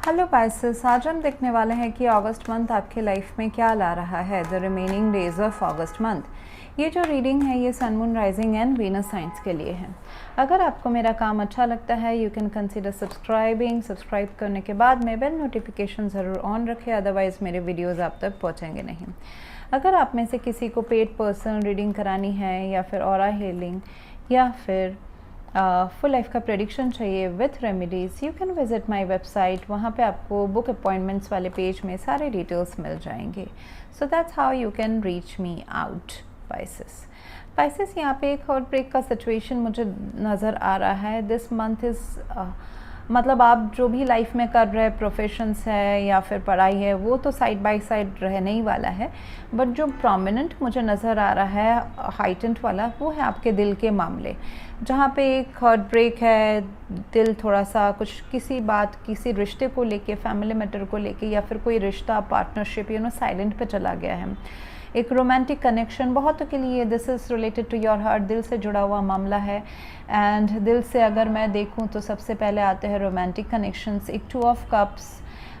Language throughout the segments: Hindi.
हेलो पाइसेस, आज हम देखने वाले हैं कि अगस्त मंथ आपके लाइफ में क्या ला रहा है, the remaining days of August month. ये जो रीडिंग है ये sun moon rising and Venus signs के लिए है। अगर आपको मेरा काम अच्छा लगता है यू कैन कंसीडर सब्सक्राइब करने के बाद में बेल नोटिफिकेशन ज़रूर ऑन रखें, अदरवाइज़ मेरे वीडियोज़ आप तक पहुँचेंगे नहीं। अगर आप में से किसी को पेड पर्सनल रीडिंग करानी है या फिर ऑरा हीलिंग या फिर फुल लाइफ का प्रेडिक्शन चाहिए with remedies, you can visit my website. वहाँ पे आपको बुक अपॉइंटमेंट्स वाले पेज में सारे डिटेल्स मिल जाएंगे। So that's how you can reach me out. Pisces यहाँ पे एक हार्ट ब्रेक का सिचुएशन मुझे नज़र आ रहा है। दिस मंथ इज़ मतलब आप जो भी लाइफ में कर रहे प्रोफेशंस है या फिर पढ़ाई है वो तो साइड बाय साइड रहने ही वाला है, बट जो प्रोमिनेंट मुझे नज़र आ रहा है हाइटेंट वाला वो है आपके दिल के मामले, जहाँ पे एक हार्ट ब्रेक है। दिल थोड़ा सा कुछ किसी बात किसी रिश्ते को लेके, फैमिली मैटर को लेके या फिर कोई रिश्ता पार्टनरशिप साइलेंट पे चला गया है। एक रोमांटिक कनेक्शन बहुतों के लिए this is related to your heart, दिल से जुड़ा हुआ मामला है। एंड दिल से अगर मैं देखूं तो सबसे पहले आते हैं रोमांटिक कनेक्शंस। एक 2 ऑफ कप्स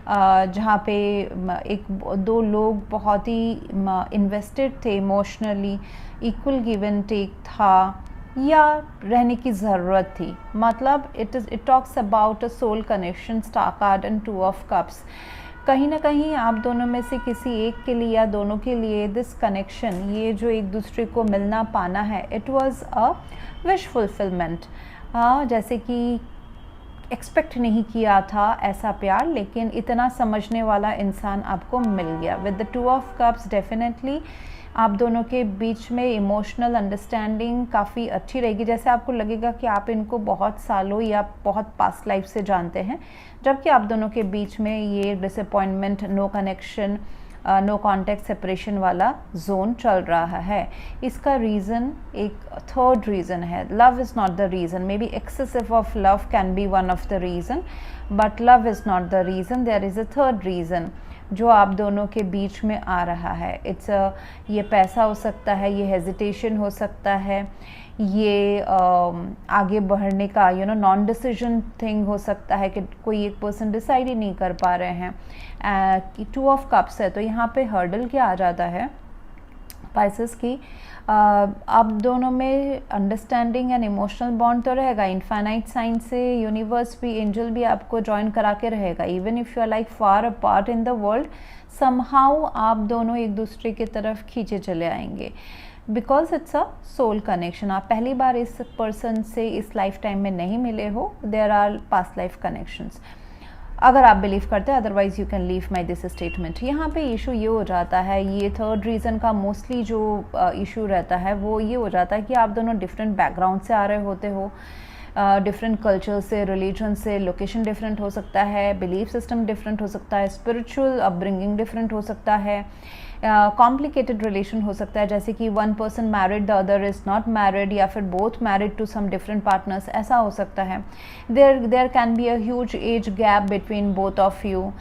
जहाँ पे एक दो लोग बहुत ही इन्वेस्टेड थे emotionally, equal give and take था या रहने की ज़रूरत थी। मतलब it talks about a soul connection, star card and 2 of cups. कहीं ना कहीं आप दोनों में से किसी एक के लिए या दोनों के लिए दिस कनेक्शन, ये जो एक दूसरे को मिलना पाना है, it was a wish fulfilment. जैसे कि एक्सपेक्ट नहीं किया था ऐसा प्यार, लेकिन इतना समझने वाला इंसान आपको मिल गया। With the 2 of cups definitely आप दोनों के बीच में इमोशनल अंडरस्टैंडिंग काफ़ी अच्छी रहेगी। जैसे आपको लगेगा कि आप इनको बहुत सालों या बहुत पास्ट लाइफ से जानते हैं, जबकि आप दोनों के बीच में ये disappointment, no connection, no contact, separation वाला जोन चल रहा है। इसका रीज़न एक थर्ड रीज़न है। Love is not the reason, maybe excessive of love can be one of the reason, but love is not the reason. There is a third reason जो आप दोनों के बीच में आ रहा है। ये पैसा हो सकता है, ये हेजिटेशन हो सकता है, ये आगे बढ़ने का नॉन डिसीजन थिंग हो सकता है कि कोई एक पर्सन डिसाइड ही नहीं कर पा रहे हैं। कि 2 ऑफ कप्स है तो यहाँ पे हर्डल क्या आ जाता है पाइसेस की, आप दोनों में अंडरस्टैंडिंग एंड इमोशनल बॉन्ड तो रहेगा। इनफाइनाइट साइन से यूनिवर्स भी, एंजल भी आपको ज्वाइन करा के रहेगा। Even if you are like far apart in the world, somehow आप दोनों एक दूसरे की तरफ खींचे चले आएंगे, because it's a soul connection. आप पहली बार इस पर्सन से इस लाइफ टाइम में नहीं मिले हो, there are past life connections, अगर आप बिलीव करते हैं। Otherwise you can leave my this statement. यहाँ पे इशू ये हो जाता है, ये थर्ड रीज़न का मोस्टली जो इशू रहता है वो ये हो जाता है कि आप दोनों डिफरेंट बैकग्राउंड से आ रहे होते हो, डिफरेंट कल्चर से, रिलीजन से, लोकेशन डिफरेंट हो सकता है, बिलीफ सिस्टम डिफरेंट हो सकता है, स्पिरिचुअल अपब्रिंगिंग डिफरेंट हो सकता है, कॉम्प्लिकेटेड रिलेशन हो सकता है, जैसे कि one person married the other is not married, या फिर both married to some different partners, ऐसा हो सकता है। There can be a huge age gap between both of you,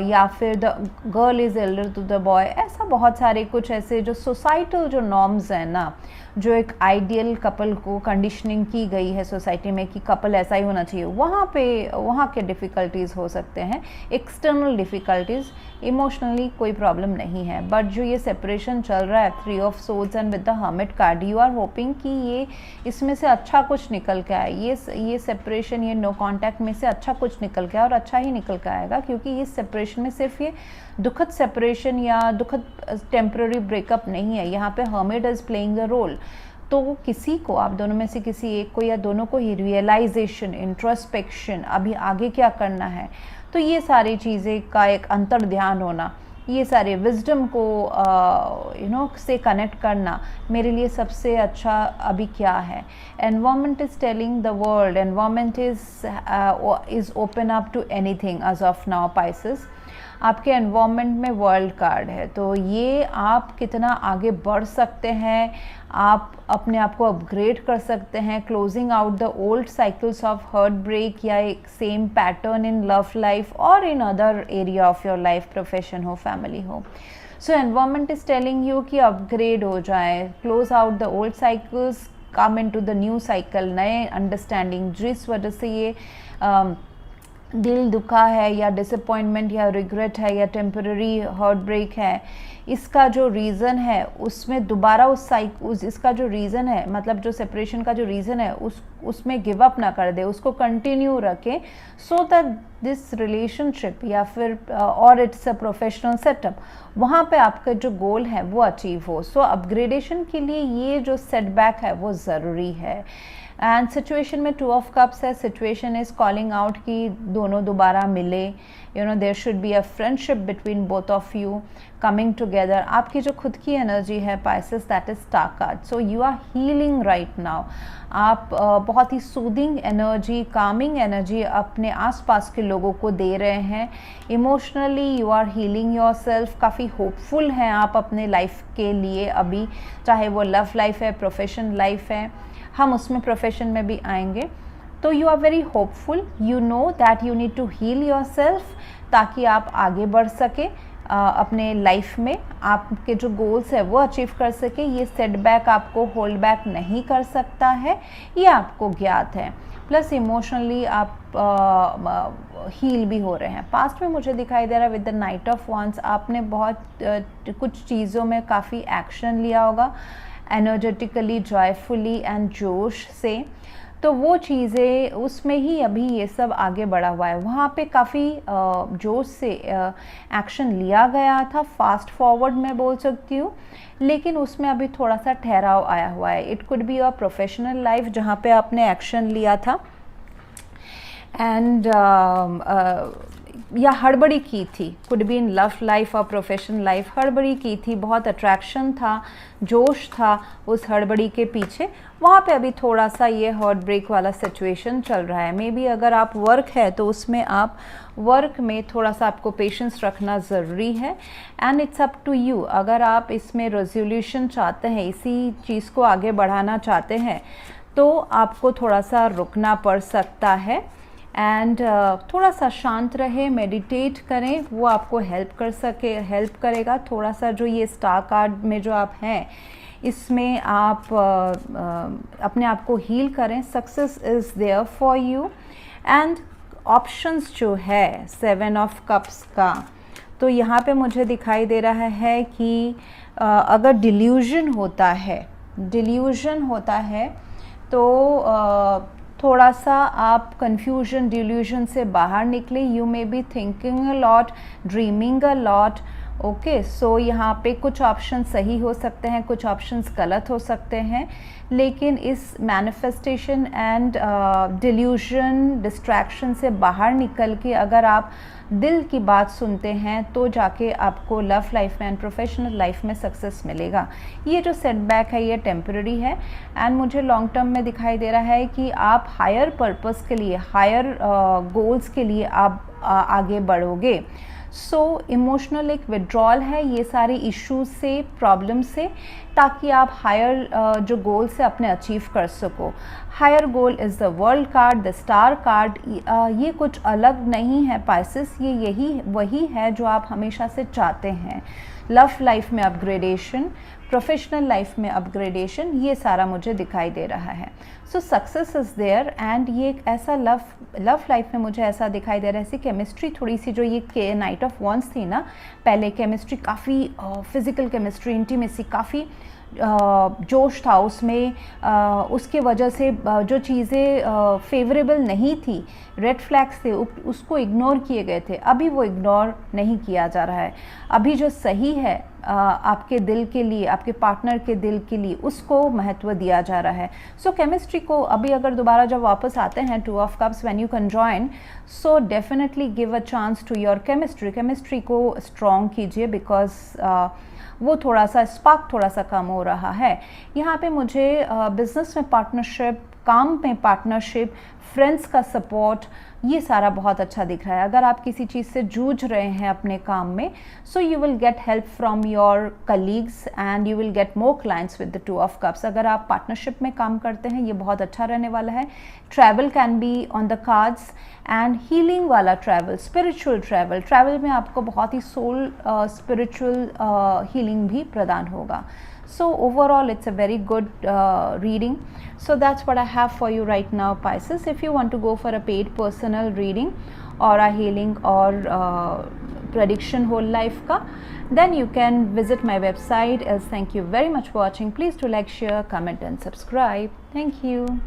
या फिर the girl is elder to the boy. ऐसा बहुत सारे कुछ ऐसे जो सोसाइटल जो नॉर्म्स हैं ना, जो एक आइडियल कपल को कंडीशनिंग की गई है सोसाइटी में कि कपल ऐसा ही होना चाहिए, वहाँ के डिफ़िकल्टीज़ हो सकते हैं, एक्सटर्नल डिफ़िकल्टीज़। इमोशनली कोई प्रॉब्लम नहीं है, बट जो ये सेपरेशन चल रहा है 3 of swords and with the hermit card, you are hoping कि ये इसमें से अच्छा कुछ निकल के आए। ये सेपरेशन, ये नो कॉन्टैक्ट में से अच्छा कुछ निकल के आए, और अच्छा ही निकल के आएगा, क्योंकि इस सेपरेशन में सिर्फ ये दुखद सेपरेशन या दुखद टेम्पररी ब्रेकअप नहीं है, यहाँ पे hermit is playing the role. तो किसी को, आप दोनों में से किसी एक को या दोनों को ही रियलाइजेशन, इंट्रोस्पेक्शन, अभी आगे क्या करना है, तो ये सारी चीज़ें का एक अंतर ध्यान होना, ये सारे विजडम को से कनेक्ट करना मेरे लिए सबसे अच्छा अभी क्या है। Environment is telling the world, environment is open up to anything as of now Pisces. आपके एनवायरनमेंट में वर्ल्ड कार्ड है, तो ये आप कितना आगे बढ़ सकते हैं, आप अपने आप को अपग्रेड कर सकते हैं, closing out the old cycles of heart break या एक same pattern in love life और in other area of your life, profession हो, फैमिली हो। So environment is telling you कि अपग्रेड हो जाए, close out the old cycles, come into the new cycle, नए अंडरस्टैंडिंग, जिस वजह से ये दिल दुखा है या डिसअपॉइंटमेंट या रिग्रेट है या टेम्पररी हार्ट ब्रेक है, इसका जो रीज़न है उसमें दोबारा इसका जो रीज़न है, मतलब जो सेपरेशन का जो रीज़न है उसमें गिव अप ना कर दे, उसको कंटिन्यू रखें, सो दैट दिस रिलेशनशिप या फिर और इट्स अ प्रोफेशनल सेटअप, वहाँ पे आपका जो गोल है वो अचीव हो। सो अपग्रेडेशन के लिए ये जो सेटबैक है वो ज़रूरी है। एंड सिचुएशन में 2 ऑफ कप्स है, सिचुएशन इज़ कॉलिंग आउट कि दोनों दोबारा मिले, you know there should be a friendship between both of you coming together. आपकी जो खुद की एनर्जी है Pisces, that is star card, so you are healing right now. आप बहुत ही सूदिंग एनर्जी, कामिंग एनर्जी अपने आसपास के लोगों को दे रहे हैं। Emotionally you are healing yourself, काफ़ी होपफुल हैं आप अपने लाइफ के लिए अभी, चाहे वो लव लाइफ है, प्रोफेशन लाइफ है, हम उसमें प्रोफेशन में भी आएंगे। तो you are very hopeful, you know that you need to heal yourself ताकि आप आगे बढ़ सके अपने लाइफ में, आपके जो गोल्स है वो अचीव कर सके। ये सेटबैक आपको होल्ड बैक नहीं कर सकता है, ये आपको ज्ञात है। प्लस इमोशनली आप हील भी हो रहे हैं। पास्ट में मुझे दिखाई दे रहा है with the night of wands, आपने बहुत कुछ चीज़ों में काफ़ी एक्शन लिया होगा एनर्जेटिकली, जॉयफुली एंड जोश से, तो वो चीज़ें उसमें ही अभी ये सब आगे बढ़ा हुआ है। वहाँ पे काफ़ी जोश से एक्शन लिया गया था, फास्ट फॉरवर्ड मैं बोल सकती हूँ, लेकिन उसमें अभी थोड़ा सा ठहराव आया हुआ है। It could be your professional life जहाँ पे आपने एक्शन लिया था एंड या हड़बड़ी की थी, could be in love life और प्रोफेशनल लाइफ, हड़बड़ी की थी, बहुत अट्रैक्शन था, जोश था उस हड़बड़ी के पीछे, वहाँ पे अभी थोड़ा सा ये हार्ट ब्रेक वाला सिचुएशन चल रहा है। मे बी अगर आप वर्क है तो उसमें आप वर्क में थोड़ा सा आपको पेशेंस रखना ज़रूरी है and it's up to you. अगर आप इसमें रेजोल्यूशन चाहते हैं, इसी चीज़ को आगे बढ़ाना चाहते हैं, तो आपको थोड़ा सा रुकना पड़ सकता है एंड थोड़ा सा शांत रहे, मेडिटेट करें, वो आपको हेल्प करेगा। थोड़ा सा जो ये स्टार कार्ड में जो आप हैं इसमें आप अपने आप को हील करें, success is there for you. And options जो है 7 ऑफ कप्स का, तो यहाँ पे मुझे दिखाई दे रहा है कि अगर डिल्यूजन होता है तो थोड़ा सा आप कंफ्यूजन, डिल्यूजन से बाहर निकले। You may be thinking a lot, dreaming a lot, okay. So यहाँ पे कुछ ऑप्शन सही हो सकते हैं, कुछ ऑप्शंस गलत हो सकते हैं, लेकिन इस मैनिफेस्टेशन एंड डिल्यूजन, डिस्ट्रैक्शन से बाहर निकल के अगर आप दिल की बात सुनते हैं तो जाके आपको लव लाइफ में एंड प्रोफेशनल लाइफ में सक्सेस मिलेगा। ये जो सेटबैक है ये टेम्पररी है एंड मुझे लॉन्ग टर्म में दिखाई दे रहा है कि आप हायर पर्पस के लिए, हायर गोल्स के लिए आप आगे बढ़ोगे। सो इमोशनल एक विड्रॉल है ये सारे इश्यूज से, प्रॉब्लम से, ताकि आप हायर जो गोल से अपने अचीव कर सको। Higher goal is the world card, the star card. ये कुछ अलग नहीं है पाइसेस, ये वही है जो आप हमेशा से चाहते हैं। लव लाइफ में अपग्रेडेशन, प्रोफेशनल लाइफ में अपग्रेडेशन, ये सारा मुझे दिखाई दे रहा है। So success is there and ये एक ऐसा लव लाइफ में मुझे ऐसा दिखाई दे रहा है, ऐसी केमिस्ट्री थोड़ी सी जो ये नाइट ऑफ वॉन्ड्स थी ना, पहले केमिस्ट्री काफ़ी फिज़िकल केमिस्ट्री, इंटीमेसी, काफ़ी जोश था उसमें, उसके वजह से जो चीज़ें फेवरेबल नहीं थी, रेड फ्लैग्स थे, उसको इग्नोर किए गए थे। अभी वो इग्नोर नहीं किया जा रहा है। अभी जो सही है आपके दिल के लिए, आपके पार्टनर के दिल के लिए, उसको महत्व दिया जा रहा है। सो केमिस्ट्री को अभी अगर दोबारा जब वापस आते हैं 2 of cups, when you conjoin, so definitely give a chance to your chemistry को स्ट्रॉन्ग कीजिए, बिकॉज वो थोड़ा सा स्पार्क थोड़ा सा कम हो रहा है। यहाँ पे मुझे बिजनेस में पार्टनरशिप, काम में पार्टनरशिप, फ्रेंड्स का सपोर्ट, ये सारा बहुत अच्छा दिख रहा है। अगर आप किसी चीज़ से जूझ रहे हैं अपने काम में, so you will get help from your colleagues and you will get more clients with the 2 of cups. अगर आप पार्टनरशिप में काम करते हैं, ये बहुत अच्छा रहने वाला है। Travel can be on the cards and healing वाला ट्रैवल, स्पिरिचुअल ट्रैवल में आपको बहुत ही सोल स्पिरिचुअल हीलिंग भी प्रदान होगा। So overall it's a very good reading. So that's what I have for you right now, Pisces. If you want to go for a paid personal reading aura healing or prediction whole life ka, then you can visit my website. Else, thank you very much for watching. Please do like, share, comment and subscribe. Thank you.